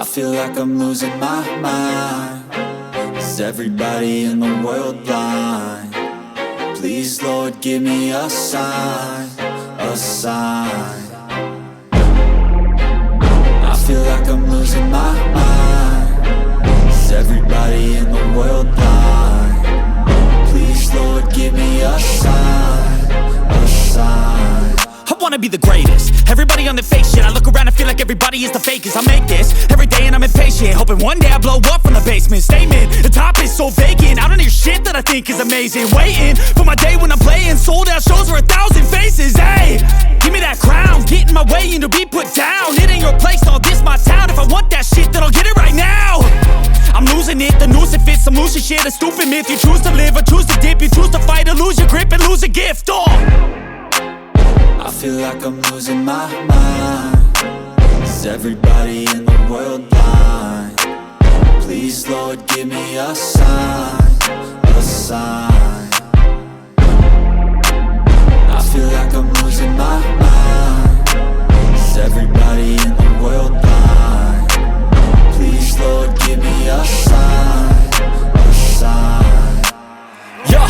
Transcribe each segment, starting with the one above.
I feel like I'm losing my mind. Is everybody in the world blind? Please, Lord, give me a sign, a sign. I feel like I'm losing my mind. Is everybody in the world blind? Please, Lord, give me a sign, a sign. I wanna be the greatest. Everybody on the fake shit. I look around and feel like everybody is the fakest. I make this every day and I'm impatient, hoping one day I blow up from the basement. Statement, the top is so vacant. I don't hear shit that I think is amazing. Waiting for my day when I'm playing sold out shows for 1,000 faces. Hey, give me that crown, get in my way and to be put down. It ain't your place, all this my town. If I want that shit, then I'll get it right now. I'm losing it, the noose it fits. I'm losing shit, a stupid myth. You choose to live or choose to dip. You choose to fight or lose your grip and lose a gift. I feel like I'm losing my mind. Is everybody in the world blind? Please, Lord, give me a sign, a sign. I feel like I'm losing my mind. Is everybody in the world blind? Please, Lord, give me a sign, a sign. Yeah.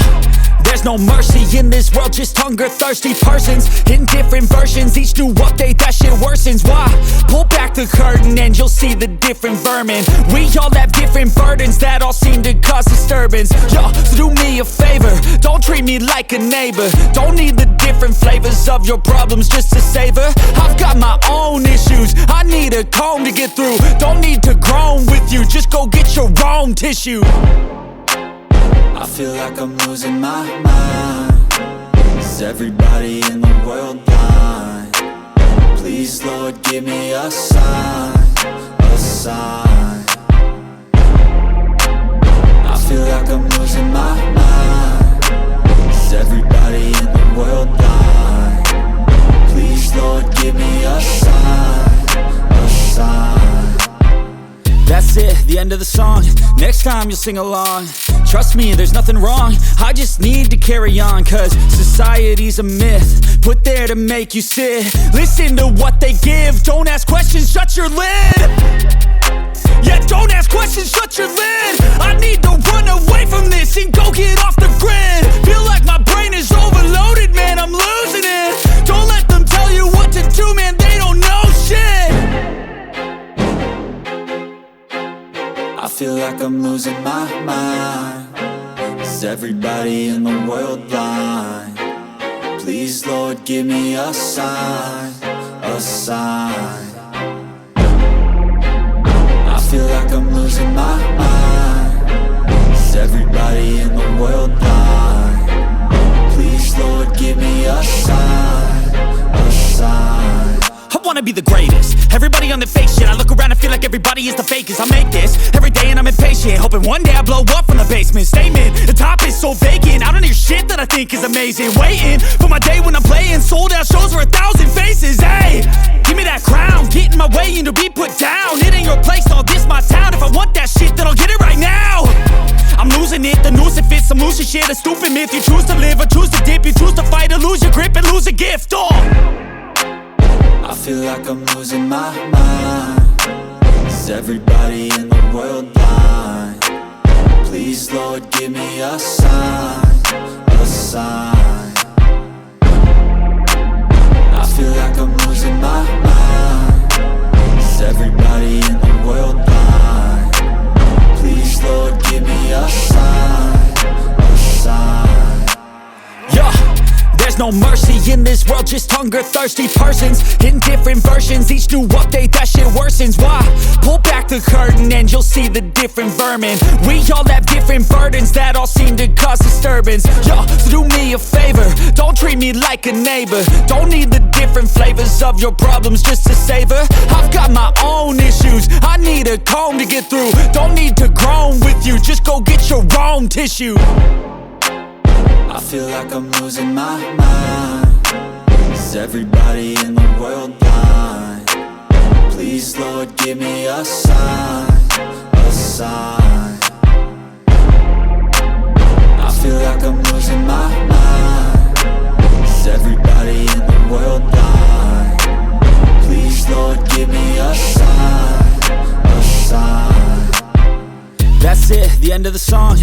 There's no mercy in this world, just hunger-thirsty persons in different versions. Each new update, that shit worsens. Why? Pull back the curtain and you'll see the different vermin. We all have different burdens that all seem to cause disturbance. Yo, so do me a favor, don't treat me like a neighbor. Don't need the different flavors of your problems just to savor. I've got my own issues, I need a comb to get through. Don't need to groan with you, just go get your own tissue. I feel like I'm losing my mind. Is everybody in the world blind? Please, Lord, give me a sign, a sign. I feel like I'm losing my mind. Is everybody in the world blind? Please, Lord, give me a sign, a sign. That's it, the end of the song. Next time you'll sing along. Trust me, there's nothing wrong. I just need to carry on, cause society's a myth put there to make you sit. Listen to what they give. Don't ask questions, shut your lid. Yeah, don't ask questions, shut your lid. I need to run away from this and go get off the grid. Feel like my brain is overloaded, man, I'm losing it. Don't let them tell you what to do, man, they don't know shit. I feel like I'm losing my mind. Is everybody in the world blind? Please, Lord, give me a sign, a sign. I feel like I'm losing my mind. Is everybody in the world blind? Please, Lord, give me a sign, a sign. I wanna be the greatest. Everybody on the fake shit. I look around and feel like everybody is the fakest. I make this every day and I'm impatient, hoping one day I blow up from the basement. Statement, the top is so vacant. I don't hear shit that I think is amazing. Waiting for my day when I'm playing sold out shows for 1,000 faces. Hey, give me that crown, get in my way and to be put down. It ain't your place, all this my town. If I want that shit, then I'll get it right now. I'm losing it, the noose it fits. I'm losing shit, a stupid myth. You choose to live or choose to dip. You choose to fight or lose your grip and lose a gift. I feel like I'm losing my mind. Is everybody in the world blind? Please, Lord, give me a sign, a sign. I feel like I'm losing my mind. Is everybody in the world blind? Please, Lord, give me a sign, a sign. Yeah. There's no mercy in this world, just hunger-thirsty persons in different versions. Each new update, that shit worsens. Why? Pull back the curtain and you'll see the different vermin. We all have different burdens that all seem to cause disturbance. Yo, so do me a favor, don't treat me like a neighbor. Don't need the different flavors of your problems just to savor. I've got my own issues, I need a comb to get through. Don't need to groan with you, just go get your own tissue. I feel like I'm losing my mind. Is everybody in the world blind? Please, Lord, give me a sign, a sign. I feel like I'm losing my mind. Is everybody in the world blind? Please, Lord, give me a sign, a That's it, the end of the song.